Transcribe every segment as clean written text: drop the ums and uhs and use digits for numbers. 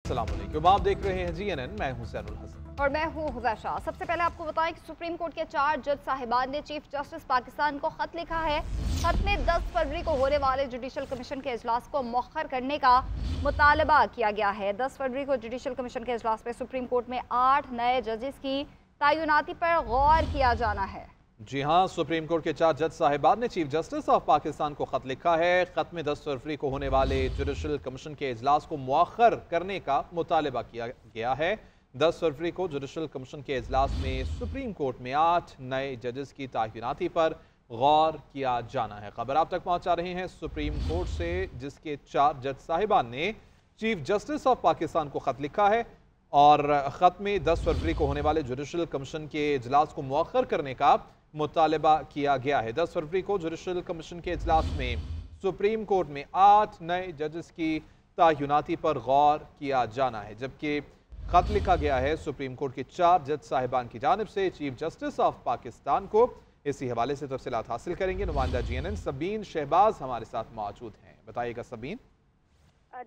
अस्सलाम वालेकुम, आप देख रहे हैं जीएनएन। मैं हूं सैनुल हसन और मैं हूं हुदा शाह। सबसे पहले आपको बताएं कि सुप्रीम कोर्ट के 4 जज साहिबान ने चीफ जस्टिस पाकिस्तान को खत लिखा है। खत में 10 फरवरी को होने वाले जुडिशल कमीशन के इजलास को मौखर करने का मुतालबा किया गया है। 10 फरवरी को जुडिशल कमीशन के इजलास में सुप्रीम कोर्ट में 8 नए जजेस की तैनाती पर गौर किया जाना है। जी हां, सुप्रीम कोर्ट के 4 जज साहिबान ने चीफ जस्टिस ऑफ पाकिस्तान को खत लिखा है। खत में 10 फरवरी को होने वाले जुडिशल कमीशन के इजलास को मौखर करने का मुतालबा किया गया है। 10 फरवरी को जुडिशल कमीशन के इजलास में सुप्रीम कोर्ट में 8 नए जजेस की तैनाती पर गौर किया जाना है। खबर आप तक पहुंचा रहे हैं सुप्रीम कोर्ट से, जिसके 4 जज साहिबान ने चीफ जस्टिस ऑफ पाकिस्तान को खत लिखा है और खत में 10 फरवरी को होने वाले जुडिशल कमीशन के इजलास को मौखर करने का मुतालबा किया गया है। 10 फरवरी को जुडिशल कमीशन के इजलास में सुप्रीम कोर्ट में 8 नए जजेस की तैनाती पर गौर किया जाना है, जबकि खत लिखा गया है सुप्रीम कोर्ट के 4 जज साहिबान की जानिब से चीफ जस्टिस ऑफ पाकिस्तान को। इसी हवाले से तफसीलात हासिल करेंगे नुमाइंदा जीएनएन सबीन शहबाज हमारे साथ मौजूद हैं। बताइएगा सबीन।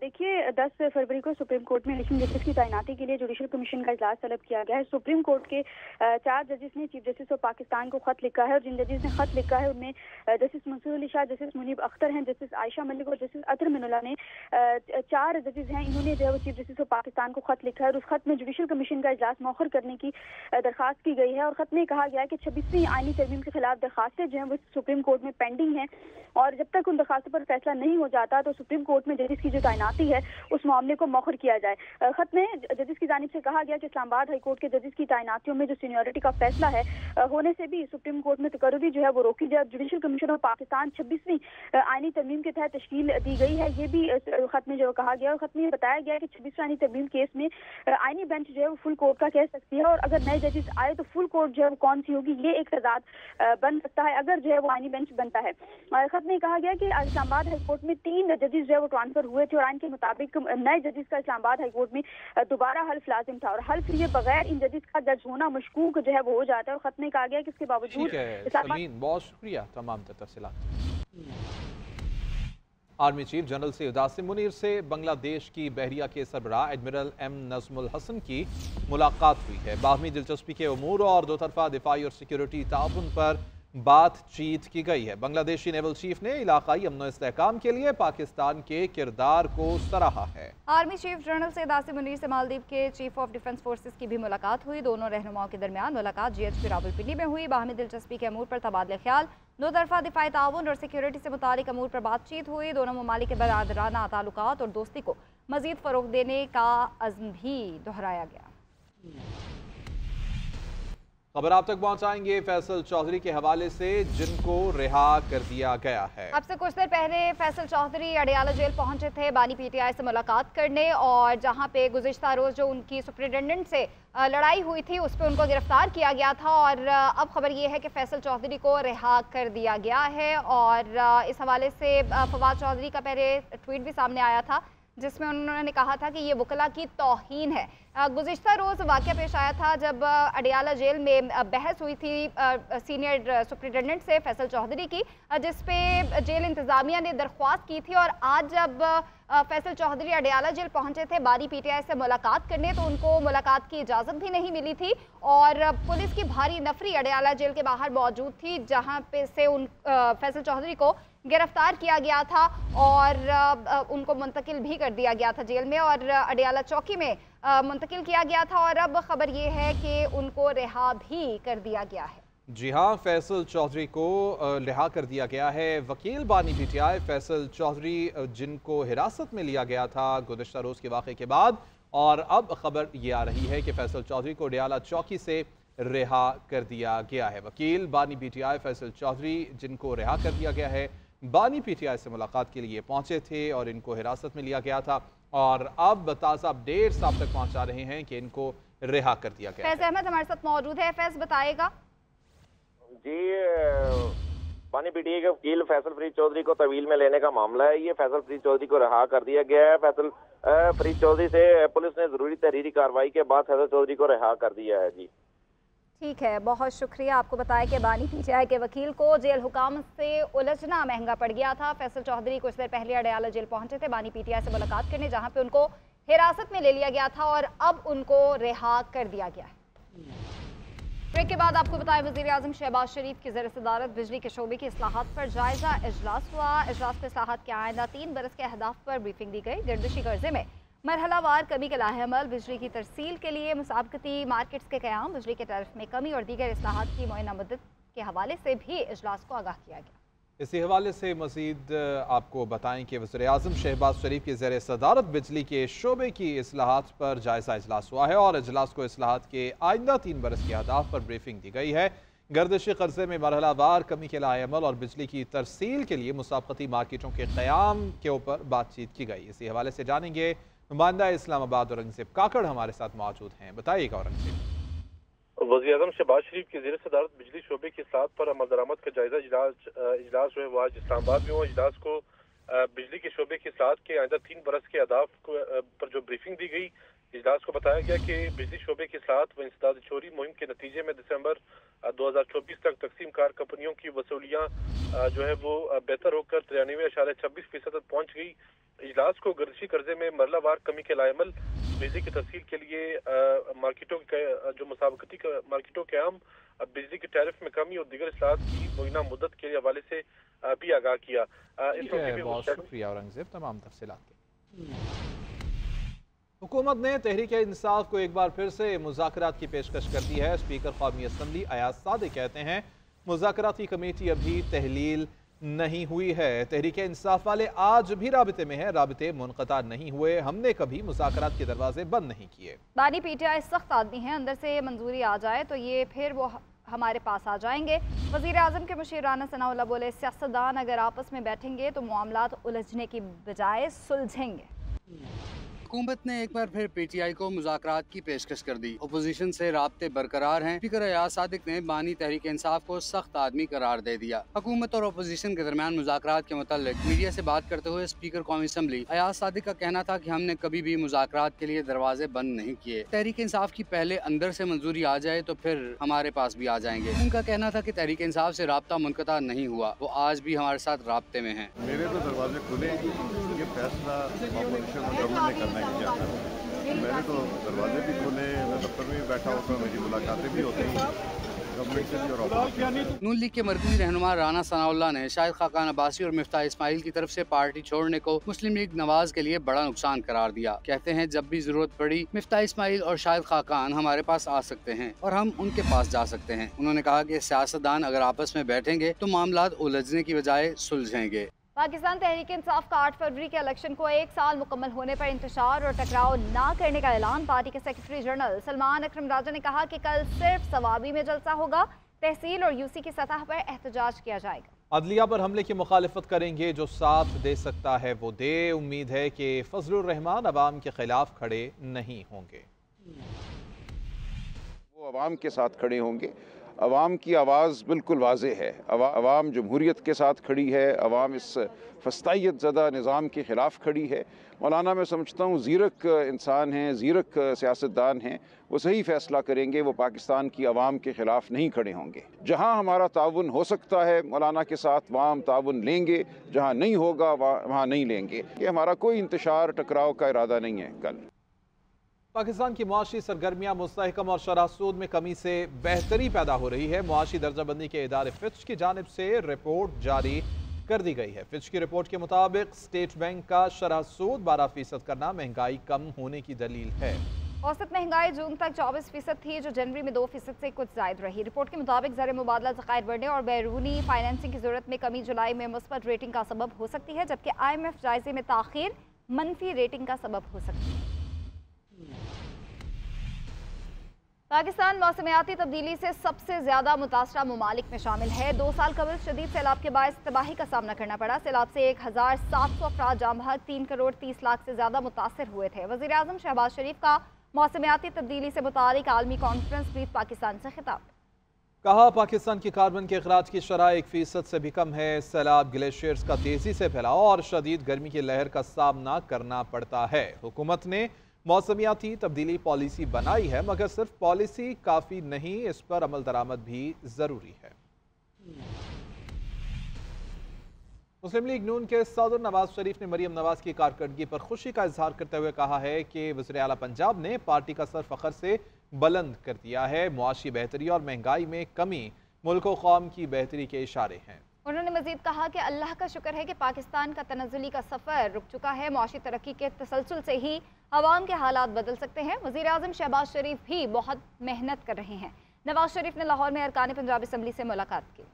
देखिए, 10 फरवरी को सुप्रीम कोर्ट में एडिशनल जजेस की तैनाती के लिए जुडिशल कमीशन का इजलास तलब किया गया है। सुप्रीम कोर्ट के 4 जजेस ने चीफ जस्टिस ऑफ पाकिस्तान को खत लिखा है और जिन जजेस ने खत लिखा है उनमें जस्टिस मंसूर अली शाह, जस्टिस मुनीब अख्तर हैं, जस्टिस आयशा मलिक और जस्टिस अतर मिनुल्लाह ने 4 जजेस हैं। इन्होंने जो है वो चीफ जस्टिस ऑफ पाकिस्तान को खत लिखा है और उस खत में जुडिशल कमीशन का इजलास मौखर करने की दरखास्त की गई है। और खत में कहा गया है कि 26वीं आईनी तरमीम के खिलाफ दरखास्तें जो हैं वो सुप्रीम कोर्ट में पेंडिंग हैं और जब तक उन दरखास्तों पर फैसला नहीं हो जाता तो सुप्रीम कोर्ट में जजेस की जो तैनाती है उस मामले को मौखर किया जाए। खत में जजेस की जानिब से कहा गया कि इस्लामाबाद हाई कोर्ट के जजेस की तैनातियों में जो सीनियरिटी का फैसला है होने से भी सुप्रीम कोर्ट में तकर्रुरी जो है वो रोकी जाए। जुडिशल कमीशन ऑफ पाकिस्तान 26वीं आईनी तरमीम के तहत तश्कील दी गई है, ये भी खत में जो कहा गया। और खत में बताया गया कि 26वीं आईनी तरमीम केस में आईनी बेंच जो है वो फुल कोर्ट का कह सकती है और अगर नए जजेस आए तो फुल कोर्ट जो है वो कौन सी होगी, ये एक तजाद बन सकता है अगर जो है वो आईनी बेंच बनता है। खत में कहा गया कि इस्लामाबाद हाई कोर्ट में 3 जजेस जो है वो ट्रांसफर हुए थे और आइन के मुताबिक नए जजेस का इस्लामाबाद हाई कोर्ट में दोबारा हल्फ लाजिम था और हल्फ लिए बगैर इन जजेस का दर्ज होना मशकूक जो है वो हो जाता है। और खत में कहा गया कि इसके बावजूद बहुत शुक्रिया तमाम तफसीलात। Army chief general Syed Asim Munir से बांग्लादेश की बहरिया के सरबराह एडमिरल एम नजमुल हसन की मुलाकात हुई है। बाहमी दिलचस्पी के उमूर और दो तरफा दिफाई और सिक्योरिटी ताउन पर बातचीत की गई है। बांग्लादेशी नेवल चीफ ने इलाकाई अमन इस्तेहकाम के लिए पाकिस्तान के किरदार को सराहा है। Army chief general Syed Asim Munir से मालदीव के चीफ ऑफ डिफेंस फोर्सेस की भी मुलाकात हुई। दोनों रहनुमाओं के दरमियान मुलाकात GHQ रावलपिंडी में हुई। बाहमी दिलचस्पी के अमूर पर तबादले ख्याल, दो तरफा दिफाई ताउन और सिक्योरिटी से मुतालिक अमूर पर बातचीत हुई। दोनों ममालिक के बरादराना ताल्लुकात और दोस्ती को मजीद फरोग देने का अज़्म भी दोहराया गया। खबर आप तक पहुंचाएंगे फैसल चौधरी के हवाले से, जिनको रिहा कर दिया गया है। अब से कुछ देर पहले फैसल चौधरी अडियाला जेल पहुंचे थे बानी PTI से मुलाकात करने और जहां पे गुज़िश्ता रोज जो उनकी सुप्रिटेंडेंट से लड़ाई हुई थी उस पर उनको गिरफ्तार किया गया था और अब खबर ये है कि फैसल चौधरी को रिहा कर दिया गया है। और इस हवाले से फवाद चौधरी का पहले ट्वीट भी सामने आया था जिसमें उन्होंने कहा था कि ये वकला की तौहीन है। गुज़िश्ता रोज़ वाक़या पेश आया था जब अडियाला जेल में बहस हुई थी सीनियर सुप्रिटेंडेंट से फैसल चौधरी की, जिस पे जेल इंतज़ामिया ने दरख्वास्त की थी। और आज जब फैसल चौधरी अडियाला जेल पहुंचे थे बानी PTI से मुलाकात करने तो उनको मुलाकात की इजाज़त भी नहीं मिली थी और पुलिस की भारी नफरी अडियाला जेल के बाहर मौजूद थी, जहाँ पे से फैसल चौधरी को गिरफ्तार किया गया था और उनको मुंतकिल भी कर दिया गया था जेल में और अडियाला चौकी में मुंतकिल किया गया था। और अब खबर ये है कि उनको रिहा भी कर दिया गया है। जी हाँ, फैसल चौधरी को रिहा कर दिया गया है। वकील बानी PTI फैसल चौधरी जिनको हिरासत में लिया गया था गुज़िश्ता रोज़ के वाक़े के बाद, और अब खबर ये आ रही है कि फैसल चौधरी को अडियाला चौकी से रिहा कर दिया गया है। वकील बानी PTI फैसल चौधरी जिनको रिहा कर दिया गया है बानी PTI से मुलाकात के लिए पहुंचे थे और इनको हिरासत में लिया गया था और अब ताज़ा अपडेट्स आप तक पहुंचा रहे हैं कि इनको रिहा कर दिया गया है। फैज़ अहमद हमारे साथ मौजूद है। फैज़ बताएगा। जी, बानी PTI के वकील फैसल फरीद चौधरी को तवील में लेने का मामला है। ये फैसल फरीद चौधरी को रिहा कर दिया गया है। फैसल फरीद चौधरी से पुलिस ने जरूरी तहरीरी कार्रवाई के बाद फैसल चौधरी को रिहा कर दिया है। जी ठीक है, बहुत शुक्रिया। आपको बताया कि बानी PTI के वकील को जेल हुकाम से उलझना महंगा पड़ गया था। फैसल चौधरी कुछ देर पहले अडियाला जेल पहुंचे थे बानी PTI से मुलाकात करने, जहां पे उनको हिरासत में ले लिया गया था और अब उनको रिहा कर दिया गया है। ब्रेक के बाद आपको बताएं, वज़ीर आज़म शहबाज शरीफ की ज़र सदारत बिजली के शोबे की इस्लाहात पर जायजा इजलास हुआ। इजलास में इस्लाहात के आइंदा 3 बरस के अहदाफ पर ब्रीफिंग दी गई। गर्दिशी कर्जे में मरहलावार कमी के लाहेअमल, बिजली की तरसील के लिए मुसाबकती मार्केट्स के क़याम, बिजली के टैरिफ में कमी और दीगर इस्लाहात की मुअय्यना मुद्दत के हवाले से भी इजलास को आगाह किया गया। इसी हवाले से मज़ीद आपको बताएं कि वज़ीर आज़म शहबाज शरीफ की ज़र सदारत बिजली के शोबे की इस्लाहात पर जायज़ा इजलास हुआ है और इजलास को इस्लाहात के आइंदा 3 बरस के अहदाफ पर ब्रीफिंग दी गई है। गर्दिशी कर्जे में मरहलावार कमी के लाएअमल और बिजली की तरसील के लिए मुसाबकती मार्केटों के क़याम के ऊपर बातचीत की गई। इसी हवाले से जानेंगे नुमाइंदा इस्लामाबाद औरंगज़ेब काकड़ हमारे साथ मौजूद हैं। बताइएगा औरंगज़ेब। वज़ीर आज़म शहबाज शरीफ की ज़ेर सदारत बिजली शोबे के साथ पर अमल दरामद का जायजा इजलास जो है वो आज इस्लामाबाद में हुआ। इजलास को बिजली के शोबे के साथ के आइंदा 3 बरस के अहदाफ पर जो ब्रीफिंग दी गई, इजलास को बताया गया कि बिजली शोबे के साथ व इंसदाद चोरी मुहिम के नतीजे में दिसंबर 2024 तक तकसीम कार कंपनियों की वसूलियाँ जो है वो बेहतर होकर 93.26% तक पहुँच गई। इजलास को गर्दिशी कर्जे में मरहलावार कमी के लाएअमल, बिजली की तरसील के लिए मार्केटों के जो मुसाबकती मार्केटों के आम, बिजली के टैरिफ में कमी और दीगर इस्लाहात की मुअय्यना मुद्दत के हवाले से भी आगाह किया। बहुत शुक्रिया औरंगज़ेब तमाम तफसीलात के। हुकूमत ने तहरीक इंसाफ को एक बार फिर से मुज़ाकरात की पेशकश कर दी है। स्पीकर कौमी असम्बली अयाज सादिक कहते हैं मुज़ाकराती कमेटी अभी तहलील नहीं हुई है। तहरीक इंसाफ वाले आज भी राबिते में है, राबिते मुनक़ता नहीं हुए। हमने कभी मुज़ाकरात के दरवाजे बंद नहीं किए। बानी पीटीआई सख्त आदमी है, अंदर से मंजूरी आ जाए तो ये फिर वो हमारे पास आ जाएंगे। वज़ीर आज़म के मुशीर राना सनाउल्लाह बोले सियासतदान अगर आपस में बैठेंगे तो मामलात उलझने की बजाय सुलझेंगे। हुकूमत ने एक बार फिर पीटीआई को मुज़ाकरात की पेशकश कर दी। अपोजिशन से राब्ते बरकरार हैं। स्पीकर अयाज सादिक ने बानी तहरीक इंसाफ को सख्त आदमी करार दे दिया। हुकूमत और अपोजिशन के दरमियान मुज़ाकरात के मुताल्लिक मीडिया से बात करते हुए स्पीकर कौमी असम्बली अयाज सादिक का कहना था कि हमने कभी भी मुज़ाकरात के लिए दरवाजे बंद नहीं किए। तहरीक इंसाफ की पहले अंदर से मंजूरी आ जाए तो फिर हमारे पास भी आ जाएंगे। उनका कहना था कि तहरीक इंसाफ से राब्ता मुनक़ता नहीं हुआ, वो आज भी हमारे साथ राब्ते में हैं। मेरे तो दरवाजे खुले, ये फैसला अपोजिशन और गवर्नमेंट ने करना है क्या करना। मेरे तो दरवाजे भी खुले, मैं दफ्तर में भी बैठा होता हूँ, मेरी मुलाकातें भी होती हैं गवर्नमेंट से भी और ऑपोजिशन। नून लीग के मरकज़ी रहनुमा राना सनाउल्लाह ने शाहिद खाकान अब्बासी और मिफ्ताह इस्माइल की तरफ से पार्टी छोड़ने को मुस्लिम लीग नवाज के लिए बड़ा नुकसान करार दिया। कहते हैं जब भी जरूरत पड़ी मिफ्ताह इस्माइल और शाहिद खाकान हमारे पास आ सकते हैं और हम उनके पास जा सकते हैं। उन्होंने कहा कि सियासतदान अगर आपस में बैठेंगे तो मामलात उलझने की बजाय सुलझेंगे। पाकिस्तान तहरीक इंसाफ का 8 फरवरी के इलेक्शन को 1 साल मुकम्मल होने पर इंतशार और टकराव ना करने का ऐलान। पार्टी के सेक्रेटरी जनरल सलमान अकरम राजा ने कहा कि कल सिर्फ सवाबी में जलसा होगा, तहसील और यूसी की सतह पर एहतजाज किया जाएगा। अदलिया पर हमले की मुखालिफत करेंगे, जो साथ दे सकता है वो दे। उम्मीद है कि फजलुर रहमान अवाम के खिलाफ खड़े नहीं होंगे। वो अवाम के साथ खड़े होंगे। अवाम की आवाज़ बिल्कुल वाज़ेह है। अवाम जमहूरियत के साथ खड़ी है। अवाम इस फस्तायत ज़दा निज़ाम के ख़िलाफ़ खड़ी है। मौलाना मैं समझता हूँ ज़ीरक इंसान हैं, ज़ीरक सियासतदान हैं, वो सही फ़ैसला करेंगे। वो पाकिस्तान की आवाम के ख़िलाफ़ नहीं खड़े होंगे। जहाँ हमारा ताउन हो सकता है मौलाना के साथ वहाँ हम ताउन लेंगे, जहाँ नहीं होगा वहाँ नहीं लेंगे। ये हमारा कोई इंतशार टकराव का इरादा नहीं है। कल पाकिस्तान की मुआशी सरगर्मियाँ मुस्तहकम और शरह सूद में कमी से बेहतरी पैदा हो रही है। मुआशी दर्जाबंदी के इदारे फिच की जानिब से रिपोर्ट जारी कर दी गई है। फिच की रिपोर्ट के मुताबिक स्टेट बैंक का शरह सूद 12% करना महंगाई कम होने की दलील है। औसत महंगाई जून तक 24% थी, जो जनवरी में 2% से कुछ जायद रही। रिपोर्ट के मुताबिक ज़र मुबादला ज़खायर बढ़ने और बैरूनी फाइनेंसिंग की ज़रूरत में कमी जुलाई में मुस्बत रेटिंग का सबब हो सकती है, जबकि IMF जायजे में ताख़ीर मनफी रेटिंग का सबब हो सकती है। पाकिस्तान मौसमियाती तब्दीली से सबसे ज्यादा मुतासरा ममालिक में शामिल है। 2 साल कबल शदीद सैलाब के बायस तबाही का सामना करना पड़ा। सैलाब से 1700 अफराद जाँ बहक, 3 करोड़ 30 लाख से ज्यादा मुतासर हुए थे। वज़ीर आज़म शहबाज शरीफ का मौसमियाती तब्दीली से मुतालिक आलमी कॉन्फ्रेंस ब्रीफ पाकिस्तान से खिताब। कहा पाकिस्तान की कार्बन के अखराज की शरह 1% से भी कम है। सैलाब, ग्लेशियर्स का तेजी से फैलाव और शदीद गर्मी की लहर का सामना करना पड़ता है। हुकूमत ने मौसमियाती तब्दीली पॉलिसी बनाई है, मगर सिर्फ पॉलिसी काफ़ी नहीं, इस पर अमल दरामद भी ज़रूरी है। मुस्लिम लीग नून के सदर नवाज शरीफ ने मरियम नवाज की कारकर्दगी पर खुशी का इजहार करते हुए कहा है कि वज़ीर आला पंजाब ने पार्टी का सर फखर से बुलंद कर दिया है। मुआशी बेहतरी और महंगाई में कमी मुल्क व कौम की बेहतरी के इशारे हैं। उन्होंने मजीद कहा कि अल्लाह का शुक्र है कि पाकिस्तान का तनज़्ज़ुली का सफ़र रुक चुका है। मुआशी तरक्की के तसलसल से ही अवाम के हालात बदल सकते हैं। वज़ीर आज़म शहबाज शरीफ भी बहुत मेहनत कर रहे हैं। नवाज शरीफ ने लाहौर में अरकान पंजाब असम्बली से मुलाकात की।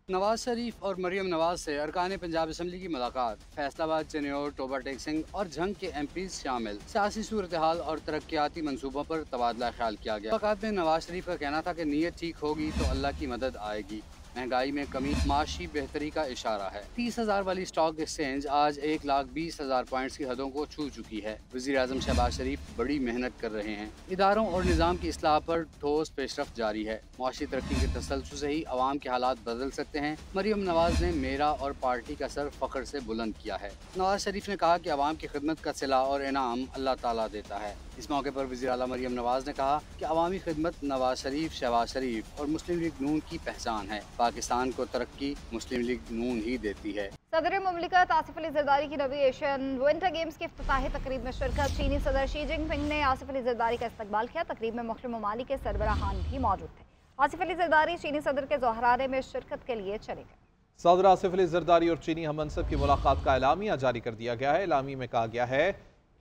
नवाज शरीफ और मरियम नवाज से अरकान पंजाब असम्बली की मुलाकात। फैसलाबाद, चन्योर, टोबा टेक सिंह और झंग के MP शामिल। सियासी सूरत हाल और तरक्याती मनसूबों पर तबादला ख्याल किया गया। मुलाकात में नवाज शरीफ का कहना था कि नीयत ठीक होगी तो अल्लाह की मदद आएगी। महंगाई में कमी माशी बेहतरी का इशारा है। 30,000 वाली स्टॉक एक्सचेंज आज 1,20,000 पॉइंट्स की हदों को छू चुकी है। वज़ीर आज़म शहबाज शरीफ बड़ी मेहनत कर रहे हैं। इदारों और निज़ाम की इस्लाह पर ठोस पेशरफ्त जारी है। मुआशी तरक्की के तसलसल से ही अवाम के हालात बदल सकते हैं। मरियम नवाज ने मेरा और पार्टी का सर फख्र से बुलंद किया है। नवाज शरीफ ने कहा कि अवाम की खिदमत का सिला और इनाम अल्लाह ताला देता है। इस मौके पर वज़ीर आला मरियम नवाज ने कहा कि अवामी खिदमत नवाज शरीफ, शहबाज शरीफ और मुस्लिम लीग नून की पहचान है। पाकिस्तान को तरक्की मुस्लिम लीग नून ही देती है। सदर मुमलिकत आसिफ अली जरदारी की नवी एशियन विंटर गेम्स की इफ्तिताही तकरीब में शिरकत। चीनी सदर शी जिनपिंग ने आसिफ अली जरदारी का इस्तकबाल किया। तकरीब में मुख्तलिफ ममालिक के सरबराहान भी मौजूद थे। आसिफ अली जरदारी चीनी सदर के ज़ोहराने में शिरकत के लिए चले गए। सदर आसिफ अली जरदारी और चीनी हममनसब की मुलाकात का एलामिया जारी कर दिया गया है। एलामी में कहा गया है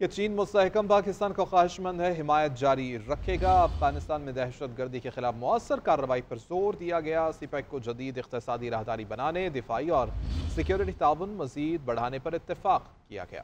कि चीन मुस्तहकम पाकिस्तान को ख्वाहिशमंद है, हिमायत जारी रखेगा। अफगानिस्तान में दहशत गर्दी के खिलाफ मौसर कार्रवाई पर जोर दिया गया। सिपैक को जदीद इख्तिसादी राहदारी बनाने, दिफाई और सिक्योरिटी ताउन मजीद बढ़ाने पर इत्तेफाक किया गया।